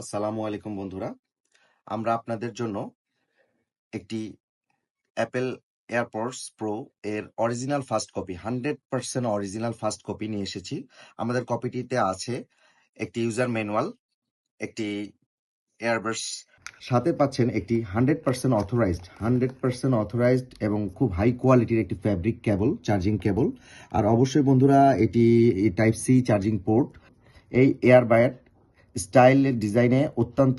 আসসালামু আলাইকুম বন্ধুরা, আমরা আপনাদের জন্য একটি অ্যাপেল এয়ারপডস প্রো এর original first copy 100% original first copy নিয়ে এসেছি। আমাদের কপিটিতে আছে একটি ইউজার ম্যানুয়াল, একটি এয়ারবাডস, সাথে পাচ্ছেন একটি 100% অথরাইজড এবং খুব হাই কোয়ালিটির একটি ফ্যাব্রিক কেবল, চার্জিং কেবল। আর অবশ্যই বন্ধুরা এটি টাইপ সি চার্জিং পোর্ট। এই এয়ারবাড স্টাইলের ডিজাইনে অত্যন্ত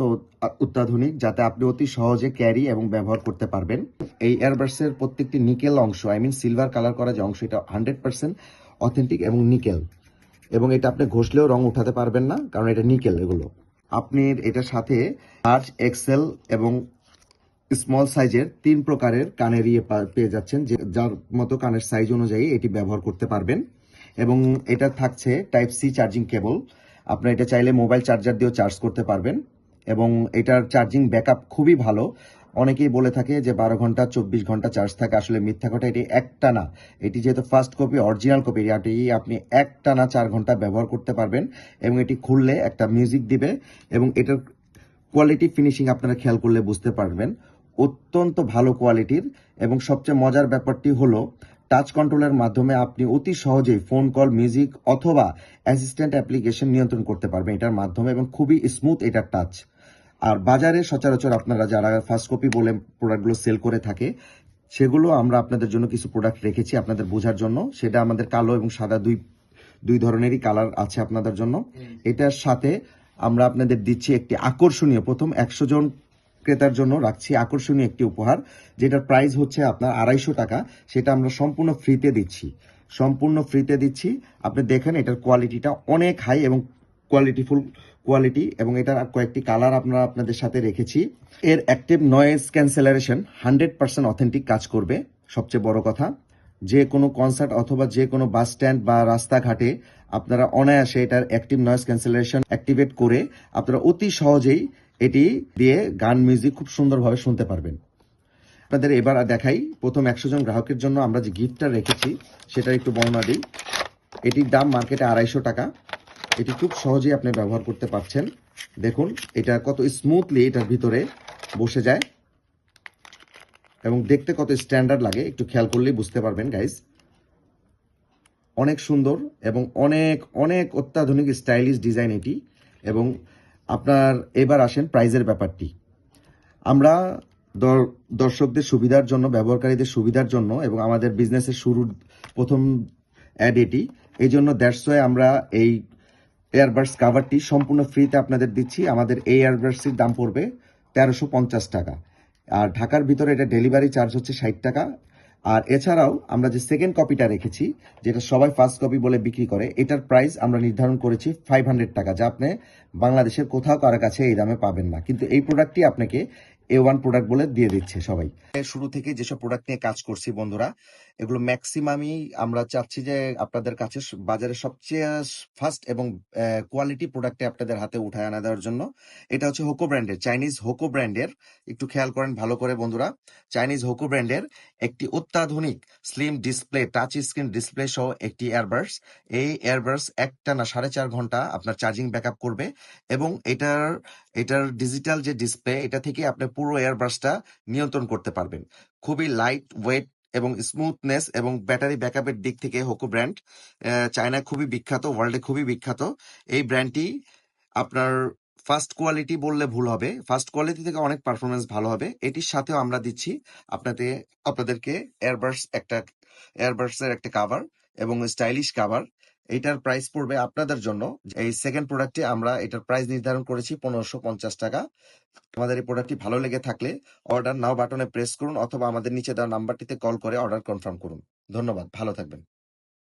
অত্যাধুনিক, যাতে আপনি অতি সহজে ক্যারি এবং ব্যবহার করতে পারবেন। এই এয়ারবাডসের প্রত্যেকটি নিকেল অংশ, সিলভার কালার করা যে অংশ, এটা 100% অথেন্টিক এবং নিকেল, এবং এটা আপনি ঘষলেও রং উঠাতে পারবেন না, কারণ এটা নিকেল। এগুলো আপনি এটার সাথে লার্জ, এক্সেল এবং স্মল সাইজের 3 প্রকারের কানের পেয়ে যাচ্ছেন, যে যার মতো কানের সাইজ অনুযায়ী এটি ব্যবহার করতে পারবেন। এবং এটা থাকছে টাইপ সি চার্জিং কেবল। আপনার এটা চাইলে মোবাইল চার্জার দিয়েও চার্জ করতে পারবেন, এবং এটার চার্জিং ব্যাকআপ খুবই ভালো। অনেকেই বলে থাকে যে 12 ঘন্টা 24 ঘন্টা চার্জ থাকে, আসলে মিথ্যা কথা। এটি একটানা, এটি যেহেতু ফার্স্ট কপি, অরিজিনাল কপি, এটি আপনি একটানা 4 ঘন্টা ব্যবহার করতে পারবেন। এবং এটি খুললে একটা মিউজিক দিবে, এবং এটার কোয়ালিটি ফিনিশিং আপনারা খেয়াল করলে বুঝতে পারবেন, অত্যন্ত ভালো কোয়ালিটির। এবং সবচেয়ে মজার ব্যাপারটি হলো, টাচ কন্ট্রোলের মাধ্যমে আপনি অতি সহজেই ফোন কল, মিউজিক অথবা অ্যাসিস্ট্যান্ট অ্যাপ্লিকেশন নিয়ন্ত্রণ করতে পারবেন এটার মাধ্যমে, এবং খুবই স্মুথ এটার টাচ। আর বাজারে সচরাচর আপনারা যারা ফার্স্ট কপি বলে প্রোডাক্টগুলো সেল করে থাকে, সেগুলো আমরা আপনাদের জন্য কিছু প্রোডাক্ট রেখেছি আপনাদের বোঝার জন্য। সেটা আমাদের কালো এবং সাদা দুই ধরনেরই কালার আছে আপনাদের জন্য। এটার সাথে আমরা আপনাদের দিচ্ছি একটি আকর্ষণীয়, প্রথম 100 জন ক্রেতার জন্য রাখছি আকর্ষণীয় একটি উপহার, যেটার প্রাইস হচ্ছে আপনার 250 টাকা। সেটা আমরা সম্পূর্ণ ফ্রিতে দিচ্ছি। আপনি দেখেন এটার কোয়ালিটিটা অনেক হাই এবং কোয়ালিটিফুল কোয়ালিটি, এবং এটার কয়েকটি কালার আমরা আপনাদের সাথে রেখেছি। এর অ্যাক্টিভ নয়েজ ক্যান্সেলারেশন 100% অথেন্টিক কাজ করবে। সবচেয়ে বড় কথা, যে কোনো কনসার্ট অথবা যে কোনো বাস স্ট্যান্ড বা রাস্তাঘাটে আপনারা অনায়াসে এটার অ্যাক্টিভ নয়েজ ক্যান্সেলেশন অ্যাক্টিভেট করে আপনারা অতি সহজেই এটি দিয়ে গান, মিউজিক খুব সুন্দরভাবে শুনতে পারবেন। আপনাদের এবার দেখাই, প্রথম 100 জন গ্রাহকের জন্য আমরা যে গিফটটা রেখেছি সেটার একটু বর্ণনা দিই। এটির দাম মার্কেটে 250 টাকা। এটি খুব সহজেই আপনি ব্যবহার করতে পারছেন। দেখুন এটা কত স্মুথলি এটার ভিতরে বসে যায়, এবং দেখতে কত স্ট্যান্ডার্ড লাগে, একটু খেয়াল করলেই বুঝতে পারবেন গাইজ। অনেক সুন্দর এবং অনেক অনেক অত্যাধুনিক স্টাইলিশ ডিজাইন এটি। এবং আপনার এবার আসেন প্রাইজের ব্যাপারটি। আমরা দর্শকদের সুবিধার জন্য, ব্যবহারকারীদের সুবিধার জন্য, এবং আমাদের বিজনেসের শুরুর প্রথম অ্যাড এটি, এই জন্য দ্যাটস ওয়াই আমরা এই এয়ারবাডস কাভারটি সম্পূর্ণ ফ্রিতে আপনাদের দিচ্ছি। আমাদের এই এয়ারবাডসটির দাম পড়বে 1350 টাকা। আর ঢাকার ভিতরে এটা ডেলিভারি চার্জ হচ্ছে 60 টাকা। আর এছাড়াও আমরা যে সেকেন্ড কপিটা রেখেছি, যেটা সবাই ফার্স্ট কপি বলে বিক্রি করে, এটার প্রাইস আমরা নির্ধারণ করেছি 500 টাকা, যা আপনি বাংলাদেশের কোথাও কারো কাছে এই দামে পাবেন না। কিন্তু এই প্রোডাক্টটি আপনাকে A1 প্রোডাক্ট বলে দিয়ে দিচ্ছে সবাই। শুরু থেকে যেসব প্রোডাক্ট নিয়ে কাজ করছি বন্ধুরা, এগুলো ম্যাক্সিমামই আমরা চাচ্ছি যে আপনাদের কাছে বাজারে সবচেয়ে ফার্স্ট এবং কোয়ালিটি প্রোডাক্টে আপনাদের হাতে উঠায় আনা দেওয়ার জন্য। এটা হচ্ছে হোকো ব্র্যান্ডের, চাইনিজ হোকো ব্র্যান্ডের, একটু খেয়াল করেন ভালো করে বন্ধুরা, চাইনিজ হোকো ব্র্যান্ডের একটি অত্যাধুনিক slim display, touch screen display সহ একটি এয়ারবাডস। এই এয়ারবাডস একটানা 4.5 ঘন্টা আপনার চার্জিং ব্যাকআপ করবে, এবং এটার ডিজিটাল যে ডিসপ্লে, এটা থেকে আপনি পুরো এয়ারবাডসটা নিয়ন্ত্রণ করতে পারবেন। খুবই লাইট ওয়েট এবং স্মুথনেস এবং ব্যাটারি ব্যাকআপের দিক থেকে হোকো ব্র্যান্ড চায়নায় খুবই বিখ্যাত, ওয়ার্ল্ডে খুবই বিখ্যাত। এই ব্র্যান্ডটি আপনার ফার্স্ট কোয়ালিটি বললে ভুল হবে, ফার্স্ট কোয়ালিটি থেকে অনেক পারফরমেন্স ভালো হবে। এটির সাথেও আমরা দিচ্ছি আপনাদেরকে এয়ারবাডস এর একটা কাভার এবং স্টাইলিশ কাভার। এটার প্রাইস পড়বে আপনাদের জন্য, এই সেকেন্ড প্রোডাক্টে আমরা এটার প্রাইস নির্ধারণ করেছি 1550 টাকা। আমাদের এই প্রোডাক্টটি ভালো লেগে থাকলে অর্ডার নাও বাটনে প্রেস করুন, অথবা আমাদের নিচে দেওয়া নাম্বারটিতে কল করে অর্ডার কনফার্ম করুন। ধন্যবাদ, ভালো থাকবেন।